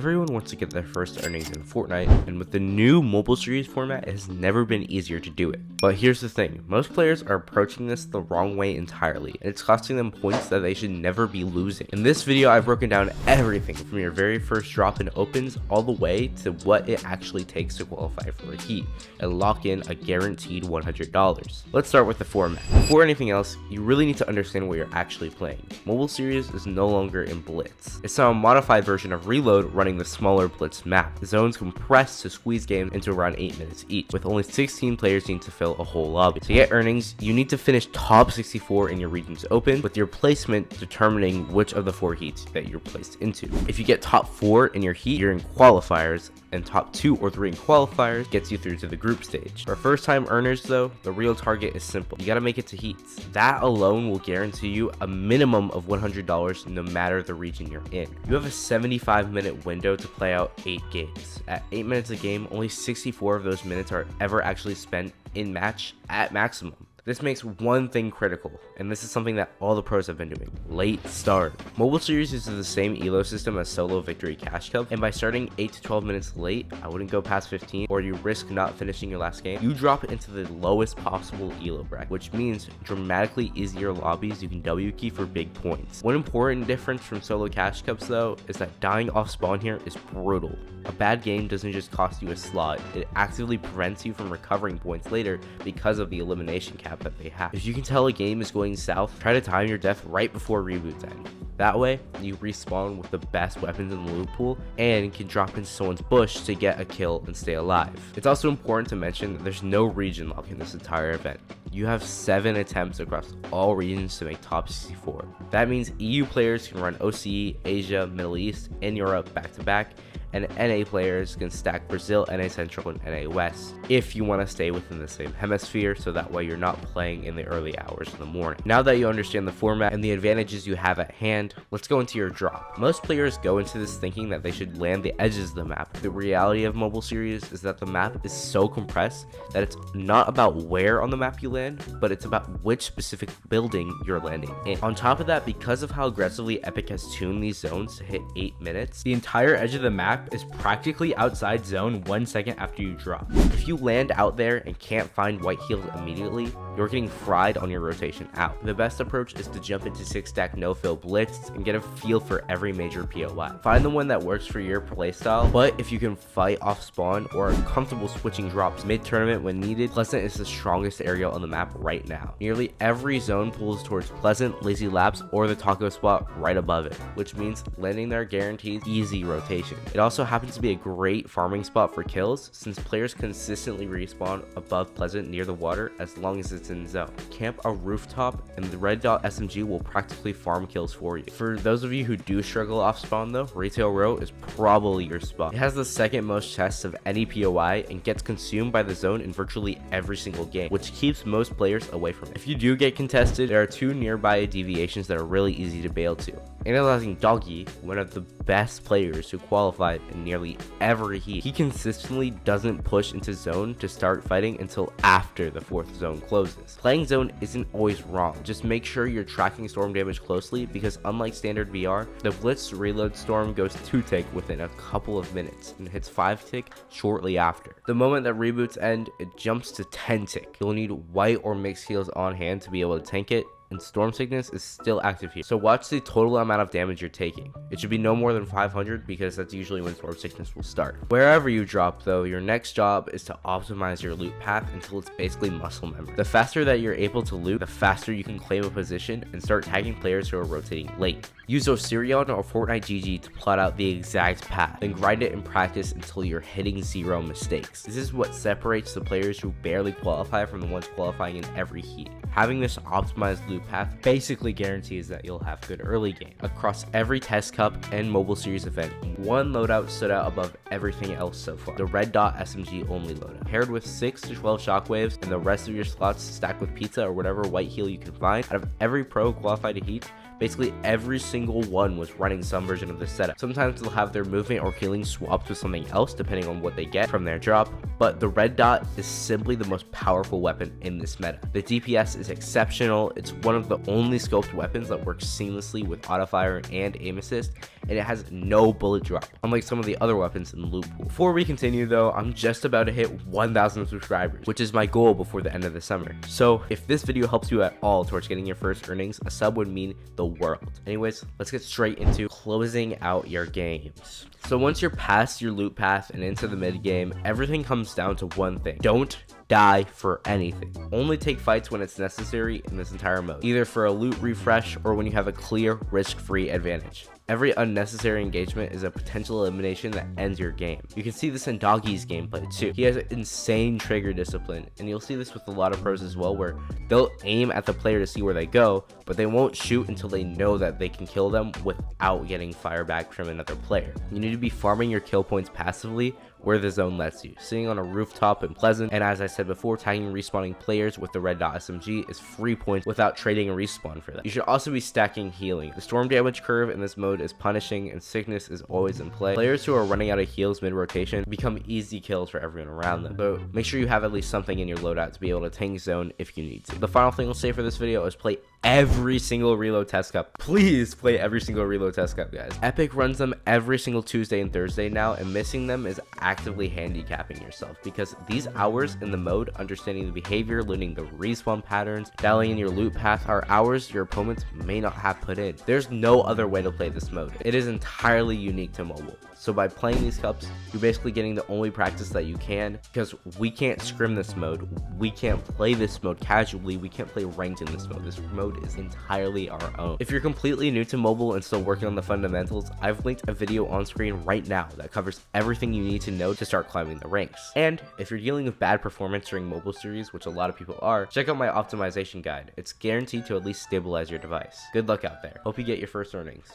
Everyone wants to get their first earnings in Fortnite, and with the new mobile series format, it has never been easier to do it. But here's the thing, most players are approaching this the wrong way entirely, and it's costing them points that they should never be losing. In this video, I've broken down everything from your very first drop in opens all the way to what it actually takes to qualify for a heat, and lock in a guaranteed $100. Let's start with the format. Before anything else, you really need to understand what you're actually playing. Mobile series is no longer in Blitz. It's now a modified version of Reload running the smaller Blitz map. The zones compressed to squeeze games into around 8 minutes each, with only 16 players needing to fill a whole lobby. To get earnings, you need to finish top 64 in your regions open, with your placement determining which of the 4 heats that you're placed into. If you get top 4 in your heat, you're in qualifiers, and top 2 or 3 in qualifiers gets you through to the group stage. For first time earners though, the real target is simple. You gotta make it to heats. That alone will guarantee you a minimum of $100 no matter the region you're in. You have a 75-minute window to play out 8 games. At 8 minutes a game, only 64 of those minutes are ever actually spent in match at maximum. This makes one thing critical, and this is something that all the pros have been doing: late start. Mobile series uses the same elo system as solo victory cash cup, and by starting 8 to 12 minutes late, I wouldn't go past 15, or you risk not finishing your last game. You drop into the lowest possible elo bracket, which means dramatically easier lobbies you can W key for big points. One important difference from solo cash cups though is that dying off spawn here is brutal. A bad game doesn't just cost you a slot, it actively prevents you from recovering points later because of the elimination cap that they have. If you can tell a game is going south, try to time your death right before reboots end. That way, you respawn with the best weapons in the loot pool and can drop into someone's bush to get a kill and stay alive. It's also important to mention that there's no region lock in this entire event. You have 7 attempts across all regions to make top 64. That means EU players can run OCE, Asia, Middle East, and Europe back to back, and NA players can stack Brazil, NA Central, and NA West if you want to stay within the same hemisphere, so that way you're not playing in the early hours of the morning. Now that you understand the format and the advantages you have at hand, let's go into your drop. Most players go into this thinking that they should land the edges of the map. The reality of mobile series is that the map is so compressed that it's not about where on the map you land, but it's about which specific building you're landing in. On top of that, because of how aggressively Epic has tuned these zones to hit 8 minutes, the entire edge of the map is practically outside zone 1 second after you drop. If you land out there and can't find white heals immediately, you're getting fried on your rotation out. The best approach is to jump into 6-stack no-fill blitz and get a feel for every major POI. Find the one that works for your playstyle, but if you can fight off spawn or are comfortable switching drops mid-tournament when needed, Pleasant is the strongest area on the map right now. Nearly every zone pulls towards Pleasant, Lazy Labs, or the taco spot right above it, which means landing there guarantees easy rotation. It also happens to be a great farming spot for kills, since players consistently respawn above Pleasant near the water as long as it's in zone. Camp a rooftop and the red dot SMG will practically farm kills for you. For those of you who do struggle off spawn though, Retail Row is probably your spot. It has the second most chests of any POI and gets consumed by the zone in virtually every single game, which keeps most players away from it. If you do get contested, there are 2 nearby deviations that are really easy to bail to. Analyzing Doggy, one of the best players who qualified in nearly every heat, he consistently doesn't push into zone to start fighting until after the 4th zone closes. Playing zone isn't always wrong, just make sure you're tracking storm damage closely, because unlike standard BR, the blitz reload storm goes 2-tick within a couple of minutes and hits 5-tick shortly after. The moment that reboots end, it jumps to 10-tick. You'll need white or mixed heals on hand to be able to tank it, and Storm Sickness is still active here. So watch the total amount of damage you're taking. It should be no more than 500 because that's usually when Storm Sickness will start. Wherever you drop though, your next job is to optimize your loot path until it's basically muscle memory. The faster that you're able to loot, the faster you can claim a position and start tagging players who are rotating late. Use Osirion or Fortnite GG to plot out the exact path, then grind it in practice until you're hitting 0 mistakes. This is what separates the players who barely qualify from the ones qualifying in every heat. Having this optimized loot path basically guarantees that you'll have good early game. Across every test cup and mobile series event, one loadout stood out above everything else so far: the red dot SMG only loadout. Paired with 6 to 12 shockwaves and the rest of your slots stacked with pizza or whatever white heal you can find, out of every pro qualified to heat, Basically every single one was running some version of this setup. Sometimes they'll have their movement or healing swapped with something else depending on what they get from their drop, but the red dot is simply the most powerful weapon in this meta. The DPS is exceptional. It's one of the only scoped weapons that works seamlessly with autofire and aim assist, and it has no bullet drop, unlike some of the other weapons in the loot pool. Before we continue though, I'm just about to hit 1,000 subscribers, which is my goal before the end of the summer. So if this video helps you at all towards getting your first earnings, a sub would mean the world. Anyways, let's get straight into closing out your games. So once you're past your loot path and into the mid game, everything comes down to one thing: don't die for anything. Only take fights when it's necessary in this entire mode, either for a loot refresh or when you have a clear risk-free advantage. Every unnecessary engagement is a potential elimination that ends your game. You can see this in Doggy's gameplay too. He has insane trigger discipline, and you'll see this with a lot of pros as well, where they'll aim at the player to see where they go, but they won't shoot until they know that they can kill them without getting fire back from another player. You need to be farming your kill points passively where the zone lets you. Sitting on a rooftop in Pleasant, and as I said before, tagging respawning players with the red dot SMG is free points without trading a respawn for them. You should also be stacking healing. The storm damage curve in this mode is punishing, and sickness is always in play. Players who are running out of heals mid-rotation become easy kills for everyone around them, so make sure you have at least something in your loadout to be able to tank zone if you need to. The final thing I'll say for this video is play every single reload test cup. Please play every single reload test cup, guys. Epic runs them every single Tuesday and Thursday now, and missing them is actively handicapping yourself, because these hours in the mode, understanding the behavior, learning the respawn patterns, dialing in your loot path, are hours your opponents may not have put in. There's no other way to play this mode. It is entirely unique to mobile. So by playing these cups, you're basically getting the only practice that you can, because we can't scrim this mode. We can't play this mode casually. We can't play ranked in this mode. This mode is entirely our own. If you're completely new to mobile and still working on the fundamentals, I've linked a video on screen right now that covers everything you need to know to start climbing the ranks. And if you're dealing with bad performance during mobile series, which a lot of people are, check out my optimization guide. It's guaranteed to at least stabilize your device. Good luck out there. Hope you get your first earnings.